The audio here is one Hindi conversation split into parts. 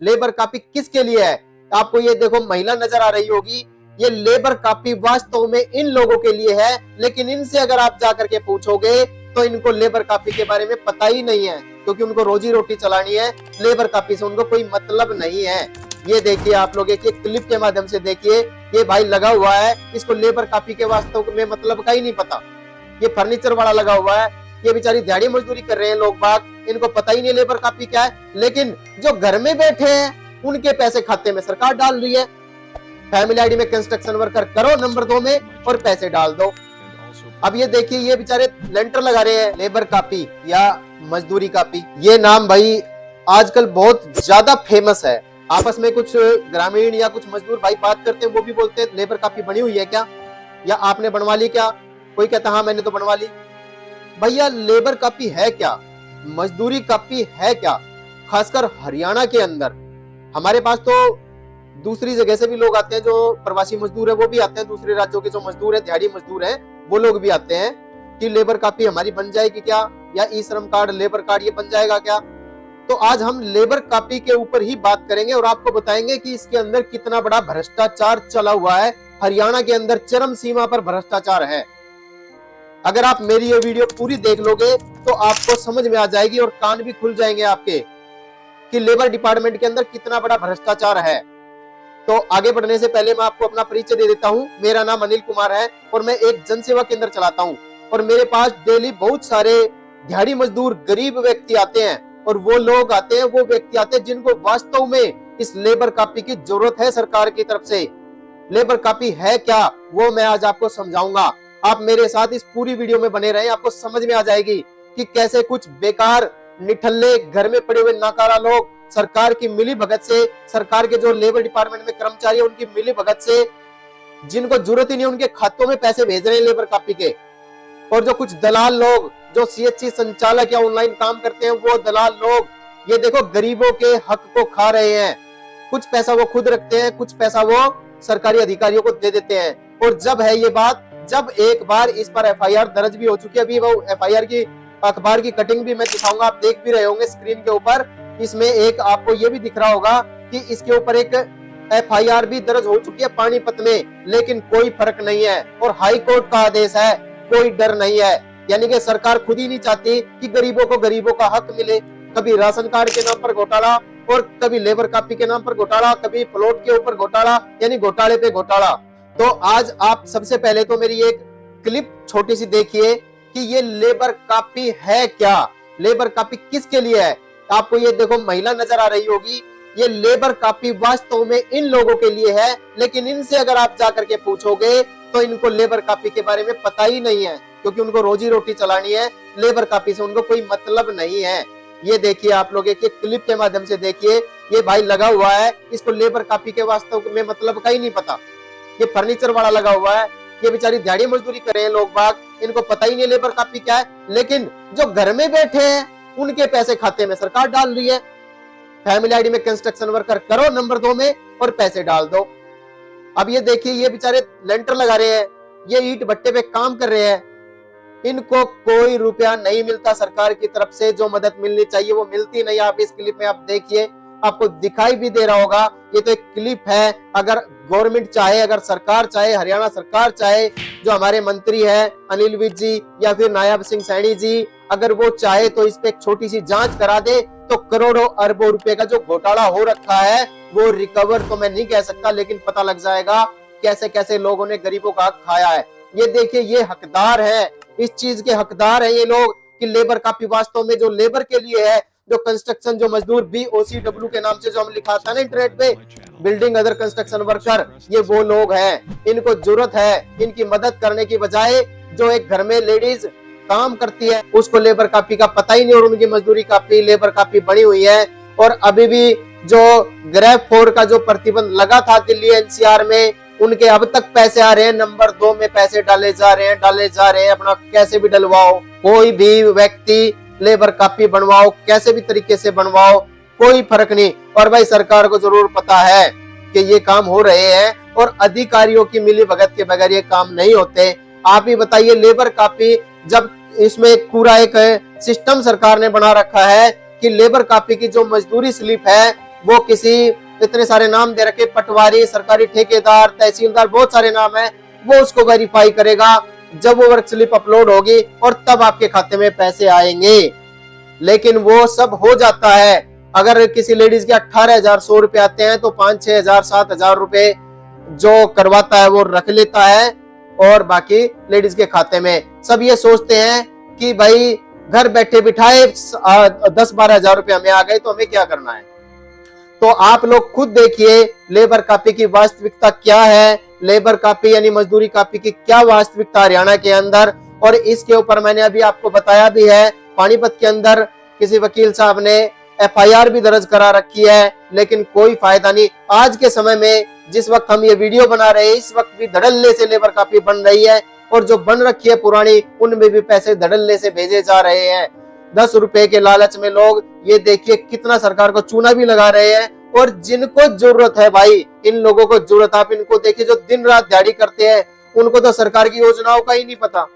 लेबर कापी किसके लिए है? आपको ये देखो महिला नजर आ रही होगी, ये लेबर कापी वास्तव में इन लोगों के लिए है, लेकिन इनसे अगर आप जाकर के पूछोगे तो इनको लेबर कापी के बारे में पता ही नहीं है, क्योंकि उनको रोजी रोटी चलानी है, लेबर कापी से उनको कोई मतलब नहीं है। ये देखिए आप लोग एक क्लिप के माध्यम से देखिए, ये भाई लगा हुआ है, इसको लेबर कापी के वास्तव में मतलब का ही नहीं पता। ये फर्नीचर वाला लगा हुआ है, ये बेचारी दिहाड़ी मजदूरी कर रहे हैं लोग बाग, इनको पता ही नहीं लेबर कापी क्या है, लेकिन जो घर में बैठे हैं उनके पैसे खाते में सरकार डाल रही है। फैमिली आईडी में कंस्ट्रक्शन वर्कर करो नंबर 2 में और पैसे डाल दो। अब ये देखिए ये बेचारे लेंटर लगा रहे हैं, लेबर कापी या मजदूरी कापी, ये नाम भाई आजकल बहुत ज्यादा फेमस है। आपस में कुछ ग्रामीण या कुछ मजदूर भाई बात करते हैं, वो भी बोलते हैं लेबर कापी बनी हुई है क्या, या आपने बनवा ली क्या? कोई कहता हाँ मैंने तो बनवा ली। भैया लेबर कापी है क्या, मजदूरी कापी है क्या? खासकर हरियाणा के अंदर, हमारे पास तो दूसरी जगह से भी लोग आते हैं, जो प्रवासी मजदूर है वो भी आते हैं, दूसरे राज्यों के जो मजदूर है, दिहाड़ी मजदूर है, वो लोग भी आते हैं कि लेबर कापी हमारी बन जाएगी क्या, या ई श्रम कार्ड, लेबर कार्ड ये बन जाएगा क्या? तो आज हम लेबर कापी के ऊपर ही बात करेंगे और आपको बताएंगे कि इसके अंदर कितना बड़ा भ्रष्टाचार चला हुआ है। हरियाणा के अंदर चरम सीमा पर भ्रष्टाचार है। अगर आप मेरी ये वीडियो पूरी देख लोगे तो आपको समझ में आ जाएगी और कान भी खुल जाएंगे आपके कि लेबर डिपार्टमेंट के अंदर कितना बड़ा भ्रष्टाचार है। तो आगे बढ़ने से पहले मैं आपको अपना परिचय दे देता हूं। मेरा नाम अनिल कुमार है और मैं एक जनसेवा केंद्र चलाता हूं, और मेरे पास डेली बहुत सारे दिहाड़ी मजदूर गरीब व्यक्ति आते हैं, और वो लोग आते हैं, वो व्यक्ति आते हैं जिनको वास्तव में इस लेबर कापी की जरूरत है सरकार की तरफ से। लेबर कापी है क्या, वो मैं आज आपको समझाऊंगा। आप मेरे साथ इस पूरी वीडियो में बने रहें, आपको समझ में आ जाएगी कि कैसे कुछ बेकार निठल्ले घर में पड़े हुए नाकारा लोग सरकार की मिली भगत से, सरकार के जो लेबर डिपार्टमेंट में कर्मचारी है उनकी मिली भगत से, जिनको जरूरत ही नहीं उनके खातों में पैसे भेज रहे हैं लेबर कापी के। और जो कुछ दलाल लोग, जो सीएचसी संचालक या ऑनलाइन काम करते हैं, वो दलाल लोग ये देखो गरीबों के हक को खा रहे हैं। कुछ पैसा वो खुद रखते हैं, कुछ पैसा वो सरकारी अधिकारियों को दे देते हैं। और जब है ये बात, जब एक बार इस पर एफआईआर दर्ज भी हो चुकी है, अभी वो एफआईआर की अखबार की कटिंग भी मैं दिखाऊंगा, आप देख भी रहे होंगे स्क्रीन के ऊपर। इसमें एक आपको ये भी दिख रहा होगा कि इसके ऊपर एक एफआईआर भी दर्ज हो चुकी है पानीपत में, लेकिन कोई फर्क नहीं है और हाई कोर्ट का आदेश है, कोई डर नहीं है। यानी कि सरकार खुद ही नहीं चाहती कि गरीबों को गरीबों का हक मिले। कभी राशन कार्ड के नाम पर घोटाला और कभी लेबर कापी के नाम पर घोटाला, कभी प्लॉट के ऊपर घोटाला, यानी घोटाले पे घोटाला। तो आज आप सबसे पहले तो मेरी एक क्लिप छोटी सी देखिए कि ये लेबर कापी है क्या, लेबर कापी किसके लिए है। आपको ये देखो महिला नजर आ रही होगी, ये लेबर कापी वास्तव में इन लोगों के लिए है, लेकिन इनसे अगर आप जाकर के पूछोगे तो इनको लेबर कापी के बारे में पता ही नहीं है, क्योंकि उनको रोजी रोटी चलानी है, लेबर कापी से उनको कोई मतलब नहीं है। ये देखिए आप लोग एक क्लिप के माध्यम से देखिए, ये भाई लगा हुआ है, इसको लेबर कापी के वास्तव में मतलब का ही नहीं पता। ये फर्नीचर वाला लगा हुआ है, ये बेचारी दिहाड़ी मजदूरी कर रहे हैं लोग बाग, इनको पता ही नहीं लेबर कापी क्या है, लेकिन जो घर में बैठे हैं उनके पैसे खाते में सरकार डाल रही है। फैमिली आईडी में कंस्ट्रक्शन वर्कर करो नंबर 2 में और पैसे डाल दो। अब ये देखिए ये बेचारे लेंटर लगा रहे हैं, ये ईंट भट्टे पे काम कर रहे हैं, इनको कोई रुपया नहीं मिलता सरकार की तरफ से, जो मदद मिलनी चाहिए वो मिलती नहीं। आप इस क्लिप में आप देखिए, आपको दिखाई भी दे रहा होगा, ये तो एक क्लिप है। अगर गवर्नमेंट चाहे, अगर सरकार चाहे, हरियाणा सरकार चाहे, जो हमारे मंत्री है अनिल विज जी या फिर नायब सिंह सैनी जी, अगर वो चाहे तो इस पे एक छोटी सी जांच करा दे तो करोड़ों अरबों रुपए का जो घोटाला हो रखा है वो रिकवर तो मैं नहीं कह सकता, लेकिन पता लग जाएगा कैसे कैसे लोगों ने गरीबों का हक खाया है। ये देखिए ये हकदार है, इस चीज के हकदार है ये लोग कि लेबर कापी वास्तव में जो लेबर के लिए है, जो कंस्ट्रक्शन, जो मजदूर BOCW के नाम से जो हम लिखाता है ना इंटरनेट पे, बिल्डिंग अदर कंस्ट्रक्शन वर्कर, ये वो लोग हैं। इनको जरूरत है इनकी मदद करने की बजाय जो एक घर में लेडीज काम करती है उसको लेबर कापी का पता ही नहीं, और उनकी मजदूरी कापी, लेबर कापी बनी हुई है। और अभी भी जो ग्रैब 4 का जो प्रतिबंध लगा था दिल्ली NCR में, उनके अब तक पैसे आ रहे हैं, नंबर 2 में पैसे डाले जा रहे हैं। अपना कैसे भी डलवाओ, कोई भी व्यक्ति लेबर कापी बनवाओ, कैसे भी तरीके से बनवाओ, कोई फर्क नहीं। और भाई सरकार को जरूर पता है कि ये काम हो रहे हैं और अधिकारियों की मिली भगत के बगैर ये काम नहीं होते। आप ही बताइए, लेबर कापी जब इसमें पूरा एक सिस्टम सरकार ने बना रखा है कि लेबर कापी की जो मजदूरी स्लिप है वो किसी इतने सारे नाम दे रखे, पटवारी, सरकारी ठेकेदार, तहसीलदार, बहुत सारे नाम है, वो उसको वेरीफाई करेगा जब वो वर्क स्लिप अपलोड होगी और तब आपके खाते में पैसे आएंगे। लेकिन वो सब हो जाता है। अगर किसी लेडीज के 18,100 रुपए आते हैं तो 5-6,000 7,000 रुपए जो करवाता है वो रख लेता है और बाकी लेडीज के खाते में। सब ये सोचते हैं कि भाई घर बैठे बिठाए 10-12,000 रुपए हमें आ गए तो हमें क्या करना है। तो आप लोग खुद देखिए लेबर कापी की वास्तविकता क्या है, लेबर कापी यानी मजदूरी कापी की क्या वास्तविकता हरियाणा के अंदर। और इसके ऊपर मैंने अभी आपको बताया भी है, पानीपत के अंदर किसी वकील साहब ने FIR भी दर्ज करा रखी है, लेकिन कोई फायदा नहीं। आज के समय में जिस वक्त हम ये वीडियो बना रहे हैं, इस वक्त भी धड़ल्ले से लेबर कापी बन रही है और जो बन रखी है पुरानी, उनमें भी पैसे धड़ल्ले से भेजे जा रहे हैं। 10 रुपए के लालच में लोग ये देखिए कितना सरकार को चूना भी लगा रहे हैं। और जिनको जरूरत है भाई, इन लोगों को जरूरत, आप इनको देखिए जो दिन रात दिहाड़ी करते हैं, उनको तो सरकार की योजनाओं का ही नहीं पता,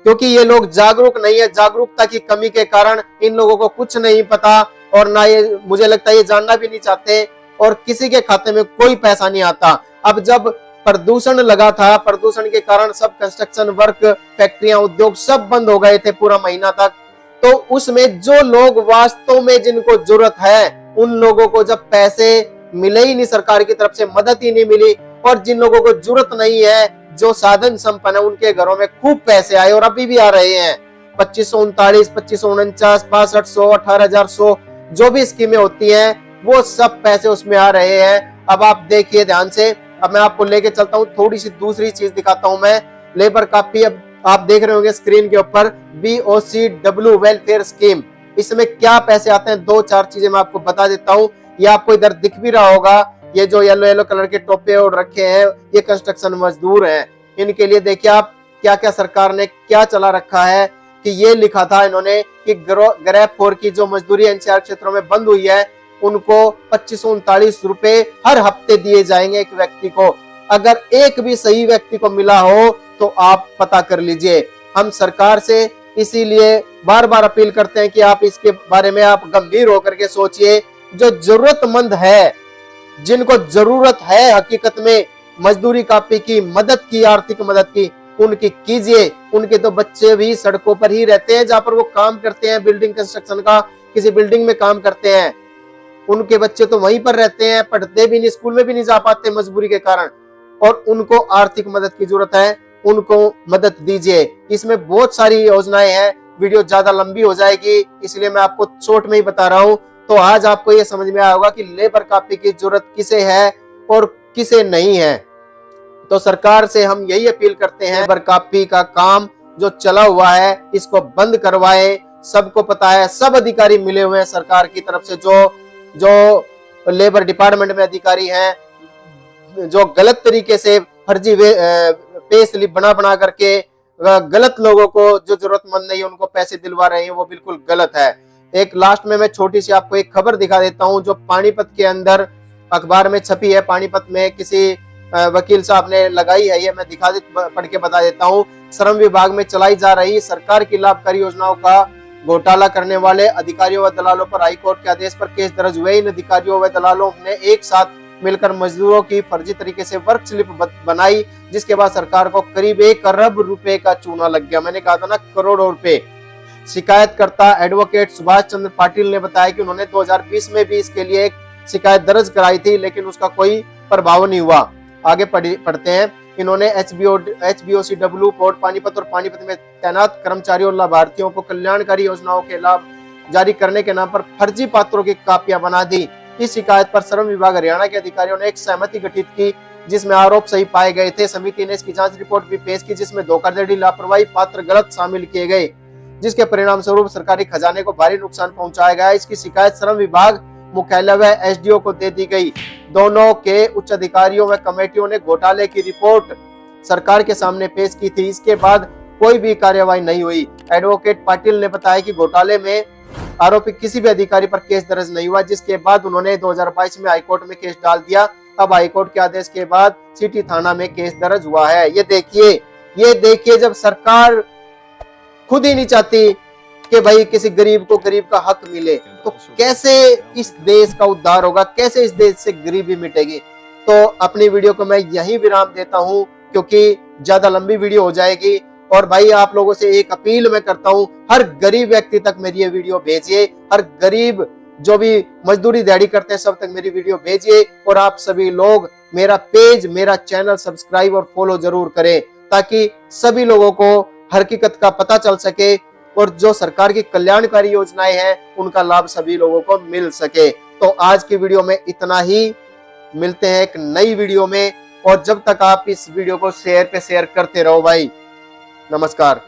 क्योंकि ये लोग जागरूक नहीं है। जागरूकता की कमी के कारण इन लोगों को कुछ नहीं पता और ना ये, मुझे लगता है ये जानना भी नहीं चाहते और किसी के खाते में कोई पैसा नहीं आता। अब जब प्रदूषण लगा था, प्रदूषण के कारण सब कंस्ट्रक्शन वर्क, फैक्ट्रियां, उद्योग सब बंद हो गए थे पूरा महीना तक, तो उसमें जो लोग वास्तव में जिनको जरूरत है, उन लोगों को जब पैसे मिले ही नहीं, सरकार की तरफ से मदद ही नहीं मिली, और जिन लोगों को जरूरत नहीं है, जो साधन संपन्न है, उनके घरों में खूब पैसे आए और अभी भी आ रहे हैं। 2539, 2549, 6500, 18,100 जो भी स्कीमें होती हैं, वो सब पैसे उसमें आ रहे हैं। अब आप देखिए ध्यान से, अब मैं आपको लेके चलता हूँ, थोड़ी सी दूसरी चीज दिखाता हूं मैं। लेबर कापी अब आप देख रहे होंगे स्क्रीन के ऊपर, BOCW वेलफेयर स्कीम, इसमें क्या पैसे आते हैं, 2-4 चीजें मैं आपको बता देता हूँ। ये आपको इधर दिख भी रहा होगा, ये जो येलो येलो कलर के टोपे और रखे हैं, ये कंस्ट्रक्शन मजदूर हैं। इनके लिए देखिए आप क्या क्या सरकार ने क्या चला रखा है, कि ये लिखा था इन्होंने कि ग्रेप 4 की जो मजदूरी NCR क्षेत्रों में बंद हुई है, उनको 2539 रुपए हर हफ्ते दिए जाएंगे एक व्यक्ति को। अगर एक भी सही व्यक्ति को मिला हो तो आप पता कर लीजिए। हम सरकार से इसीलिए बार बार अपील करते हैं कि आप इसके बारे में आप गंभीर होकर के सोचिए। जो जरूरतमंद है, जिनको जरूरत है हकीकत में मजदूरी कापी की, मदद की, आर्थिक मदद की, उनकी कीजिए। उनके तो बच्चे भी सड़कों पर ही रहते हैं, जहां पर वो काम करते हैं, बिल्डिंग कंस्ट्रक्शन का किसी बिल्डिंग में काम करते हैं, उनके बच्चे तो वहीं पर रहते हैं, पढ़ते भी नहीं, स्कूल में भी नहीं जा पाते मजबूरी के कारण, और उनको आर्थिक मदद की जरूरत है, उनको मदद दीजिए। इसमें बहुत सारी योजनाएं हैं, वीडियो ज्यादा लंबी हो जाएगी, इसलिए मैं आपको शॉर्ट में ही बता रहा हूं। तो आज आपको ये समझ में आया होगा कि लेबर कापी की जरूरत किसे है और किसे नहीं है। तो सरकार से हम यही अपील करते हैं, लेबर कापी का काम जो चला हुआ है इसको बंद करवाए। सबको पता है, सब अधिकारी मिले हुए हैं सरकार की तरफ से, जो लेबर डिपार्टमेंट में अधिकारी हैं, जो गलत तरीके से फर्जी पे स्लिप बना करके गलत लोगों को, जो जरूरतमंद नहीं उनको पैसे दिलवा रहे हैं, वो बिल्कुल गलत है। एक लास्ट में मैं छोटी सी आपको एक खबर दिखा देता हूं, जो पानीपत के अंदर अखबार में छपी है। पानीपत में किसी वकील साहब ने लगाई है, ये मैं पढ़ के बता देता हूँ। श्रम विभाग में चलाई जा रही सरकार की लाभकारी योजनाओं का घोटाला करने वाले अधिकारियों व दलालों पर हाईकोर्ट के आदेश पर केस दर्ज हुए। इन अधिकारियों व दलालों ने एक साथ मिलकर मजदूरों की फर्जी तरीके से वर्क स्लिप बनाई, जिसके बाद सरकार को करीब 1 अरब रुपए का चूना लग गया। मैंने कहा था ना, करोड़ों रुपए। शिकायतकर्ता एडवोकेट सुभाष चंद्र पाटिल ने बताया कि उन्होंने 2020 में भी इसके लिए एक शिकायत दर्ज कराई थी, लेकिन उसका कोई प्रभाव नहीं हुआ। आगे पढ़ते हैं। इन्होंने HBOCW पोर्ट पानीपत और पानीपत में तैनात कर्मचारियों और लाभार्थियों को कल्याणकारी योजनाओं के लाभ जारी करने के नाम पर फर्जी पात्रों की कापियां बना दी। इस शिकायत पर श्रम विभाग हरियाणा के अधिकारियों ने एक सहमति गठित की, जिसमें आरोप सही पाए गए थे। समिति ने इसकी जांच रिपोर्ट भी पेश की, जिसमें धोखाधड़ी, लापरवाही, पात्र गलत शामिल किए गए, जिसके परिणाम स्वरूप सरकारी खजाने को भारी नुकसान पहुंचाया गया। इसकी शिकायत श्रम विभाग मुख्यालय व SDO को दे दी गई। दोनों के उच्च अधिकारियों व कमेटियों ने घोटाले की रिपोर्ट सरकार के सामने पेश की थी। इसके बाद कोई भी कार्यवाही नहीं हुई। एडवोकेट पाटिल ने बताया कि घोटाले में आरोपी किसी भी अधिकारी पर केस दर्ज नहीं हुआ, जिसके बाद उन्होंने 2022 में हाईकोर्ट में केस डाल दिया। अब हाईकोर्ट के आदेश के बाद सिटी थाना में केस दर्ज हुआ है। ये देखिए, जब सरकार खुद ही नहीं चाहती कि भाई किसी गरीब को गरीब का हक मिले, तो कैसे इस देश का उद्धार होगा, कैसे इस देश से गरीबी मिटेगी। तो अपनी वीडियो को मैं यहीं विराम देता हूं, क्योंकि ज्यादा लंबी वीडियो हो जाएगी। और भाई आप लोगों से एक अपील मैं करता हूं, हर गरीब व्यक्ति तक मेरी ये वीडियो भेजिए, हर गरीब जो भी मजदूरी दिहाड़ी करते हैं सब तक मेरी वीडियो भेजिए। और आप सभी लोग मेरा पेज, मेरा चैनल सब्सक्राइब और फॉलो जरूर करें, ताकि सभी लोगों को हकीकत का पता चल सके और जो सरकार की कल्याणकारी योजनाएं हैं उनका लाभ सभी लोगों को मिल सके। तो आज की वीडियो में इतना ही, मिलते हैं एक नई वीडियो में। और जब तक आप इस वीडियो को शेयर पे शेयर करते रहो भाई। नमस्कार।